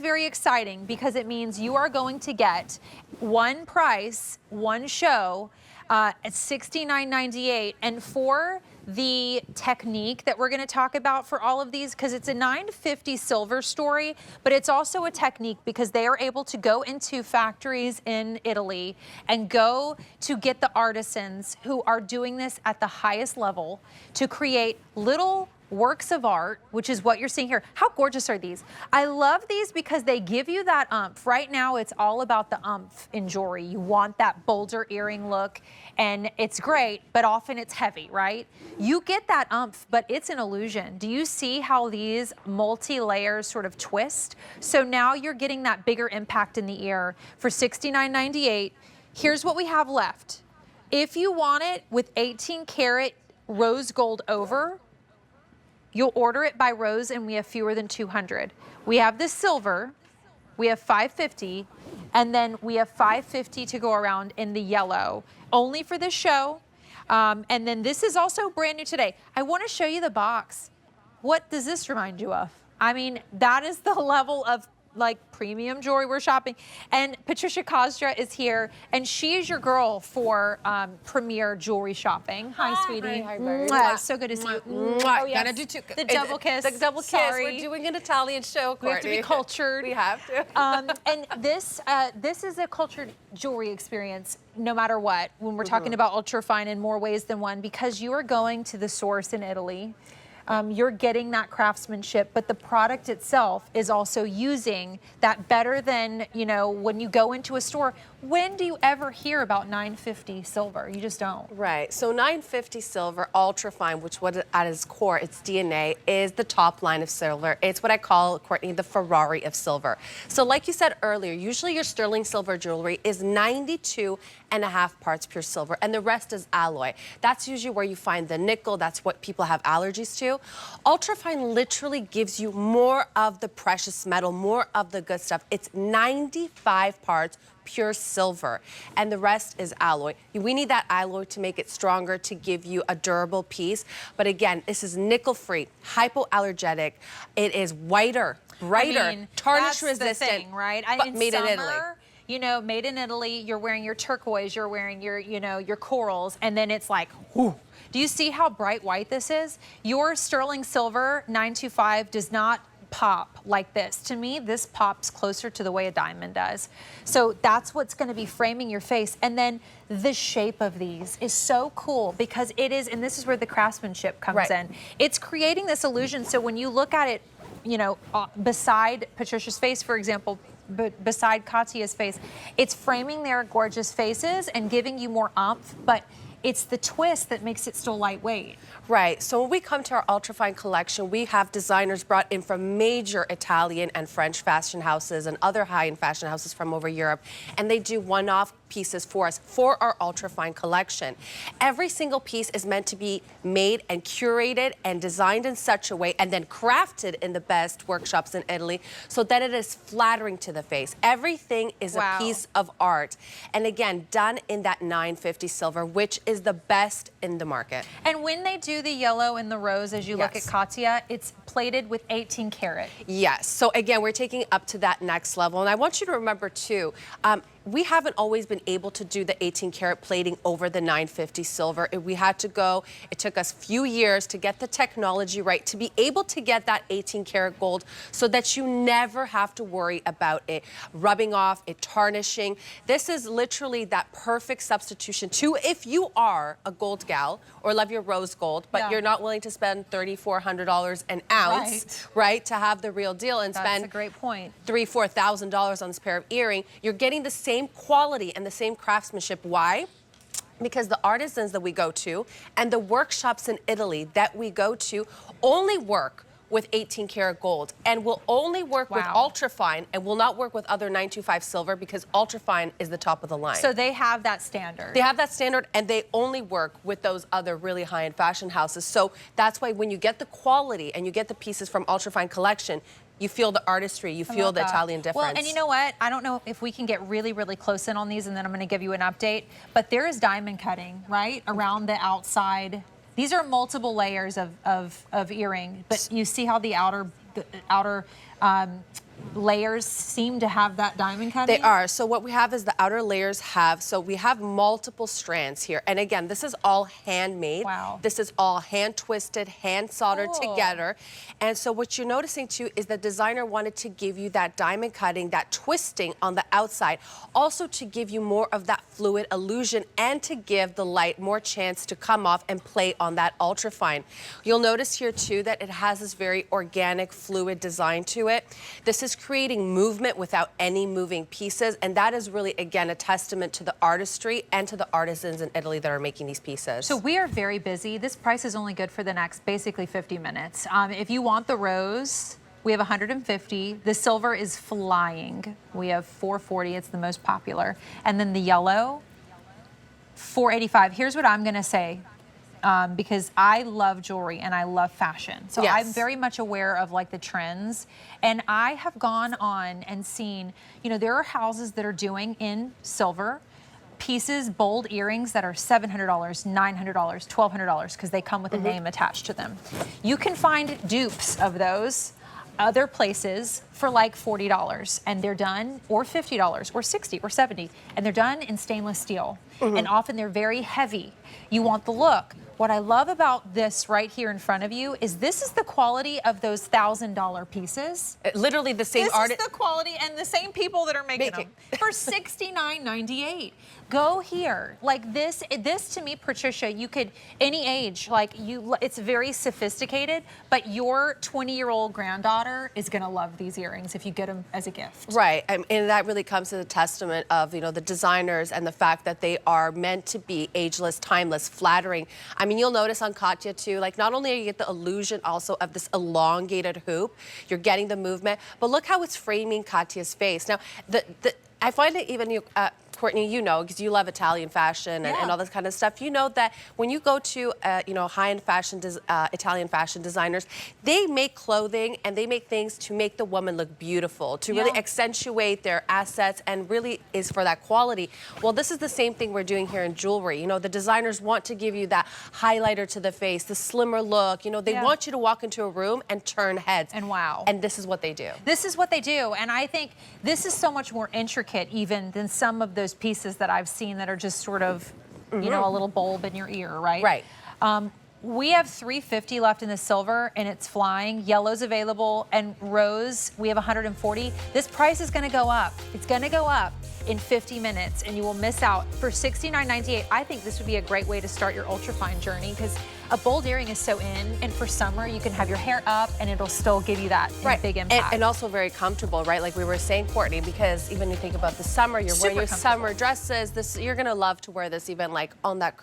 very exciting because it means you are going to get one price, one show at $69.98. And for the technique that we're going to talk about for all of these, because it's a $9.50 silver story, but it's also a technique because they are able to go into factories in Italy and go to get the artisans who are doing this at the highest level to create little works of art, which is what you're seeing here. How gorgeous are these? I love these because they give you that umph. Right now, it's all about the umph in jewelry. You want that bolder earring look, and it's great, but often it's heavy, right? You get that umph, but it's an illusion. Do you see how these multi-layers sort of twist? So now you're getting that bigger impact in the ear for $69.98. Here's what we have left. If you want it with 18 karat rose gold over, you'll order it by rows, and we have fewer than 200. We have the silver, we have $550, and then we have $550 to go around in the yellow, only for this show. And then this is also brand new today. I want to show you the box. What does this remind you of? I mean, that is the level of like premium jewelry we're shopping. And Patricia Kozra is here, and she is your girl for premier jewelry shopping. Hi, sweetie. Hi, Bird. So good to see you. Oh, yes. Gotta do two. The double kiss. The double kiss. Sorry. We're doing an Italian show, Courtney. We have to be cultured. We have to. And this is a cultured jewelry experience, no matter what, when we're talking about UltraFine in more ways than one, because you are going to the source in Italy. You're getting that craftsmanship, but the product itself is also using that better than, you know, when you go into a store. When do you ever hear about $9.50 silver? You just don't. Right. So $9.50 silver, UltraFine, which what at its core, its DNA, is the top line of silver. It's what I call, Courtney, the Ferrari of silver. So like you said earlier, usually your sterling silver jewelry is 92.5 parts pure silver, and the rest is alloy. That's usually where you find the nickel. That's what people have allergies to. UltraFine literally gives you more of the precious metal, more of the good stuff. It's 95 parts pure silver, and the rest is alloy. We need that alloy to make it stronger, to give you a durable piece. But again, this is nickel-free, hypoallergenic. It is whiter, brighter, tarnish resistant, thing, right? but made in Italy. You know, made in Italy, you're wearing your turquoise, you're wearing your, you know, your corals, and then it's like, whoo. Do you see how bright white this is? Your sterling silver 925 does not pop like this. To me, this pops closer to the way a diamond does. So that's what's going to be framing your face. And then the shape of these is so cool because it is, and this is where the craftsmanship comes in. It's creating this illusion. So when you look at it, you know, beside Patricia's face, for example, beside Katya's face, it's framing their gorgeous faces and giving you more oomph, but it's the twist that makes it still lightweight. Right. So when we come to our UltraFine collection, we have designers brought in from major Italian and French fashion houses and other high-end fashion houses from over Europe, and they do one-off pieces for us for our UltraFine collection. Every single piece is meant to be made and curated and designed in such a way and then crafted in the best workshops in Italy so that it is flattering to the face. Everything is a piece of art. And again, done in that $9.50 silver, which is the best in the market. And when they do the yellow and the rose, as you look at Katya, it's plated with 18 karat. Yes. So again, we're taking it up to that next level. And I want you to remember too, we haven't always been able to do the 18 karat plating over the $9.50 silver. We had to go, it took us a few years to get the technology right, to be able to get that 18 karat gold so that you never have to worry about it rubbing off, it tarnishing. This is literally that perfect substitution to if you are a gold gal or love your rose gold, but you're not willing to spend $3,400 an ounce, right, to have the real deal and spend a great point. $3,000, $4,000 on this pair of earring. You're getting the same quality and the same craftsmanship. Why? Because the artisans that we go to and the workshops in Italy that we go to only work with 18 karat gold and will only work with UltraFine and will not work with other 925 silver because UltraFine is the top of the line. So they have that standard. They have that standard and they only work with those other really high-end fashion houses. So that's why when you get the quality and you get the pieces from UltraFine collection, you feel the artistry, you feel the Italian difference. Well, and you know what? I don't know if we can get really, really close in on these, and then I'm going to give you an update. But there is diamond cutting, right, around the outside. These are multiple layers of earring, but you see how the outer layers seem to have that diamond cutting. They are. So what we have is the outer layers have, so we have multiple strands here. And again, this is all handmade. Wow. This is all hand twisted, hand soldered together. And so what you're noticing too is the designer wanted to give you that diamond cutting, that twisting on the outside, also to give you more of that fluid illusion and to give the light more chance to come off and play on that ultrafine. You'll notice here too that it has this very organic fluid design to it. This is creating movement without any moving pieces, and that is really, again, a testament to the artistry and to the artisans in Italy that are making these pieces. So we are very busy. This price is only good for the next basically 50 minutes. If you want the rose, we have 150. The silver is flying. We have 440. It's the most popular. And then the yellow, 485. Here's what I'm going to say. Because I love jewelry and I love fashion. So Yes. I'm very much aware of like the trends. And I have gone on and seen, you know, there are houses that are doing in silver pieces, bold earrings that are $700, $900, $1,200 because they come with a name attached to them. You can find dupes of those other places for like $40 and they're done, or $50 or $60 or $70, and they're done in stainless steel. And often they're very heavy. You want the look. What I love about this right here in front of you is this is the quality of those $1,000 pieces. Literally the same art. This is the quality and the same people that are making them for $69.98. Go here. Like this to me, Patricia, you could, any age, like you, it's very sophisticated, but your 20-year-old granddaughter is gonna love these earrings if you get them as a gift. Right, and that really comes to the testament of, you know, the designers and the fact that they are meant to be ageless, timeless, flattering. I mean, you'll notice on Katya too, like not only are you get the illusion also of this elongated hoop, you're getting the movement, but look how it's framing Katya's face. Now, I find it even, Courtney, you know, because you love Italian fashion and all this kind of stuff. You know that when you go to, you know, high-end fashion, Italian fashion designers, they make clothing and they make things to make the woman look beautiful, to really accentuate their assets, and really is for that quality. Well, this is the same thing we're doing here in jewelry. You know, the designers want to give you that highlighter to the face, the slimmer look. You know, they want you to walk into a room and turn heads. And wow. And this is what they do. This is what they do. And I think this is so much more intricate even than some of those pieces that I've seen that are just sort of, you know, a little bulb in your ear, right? Right. We have 350 left in the silver and it's flying. Yellow's available, and rose, we have 140. This price is gonna go up. It's gonna go up in 50 minutes and you will miss out. For $69.98, I think this would be a great way to start your ultrafine journey because a bold earring is so in, and for summer you can have your hair up and it'll still give you that big impact. And also very comfortable, right? Like we were saying, Courtney, because even you think about the summer, you're wearing your summer dresses. You're gonna love to wear this even like on that cruise.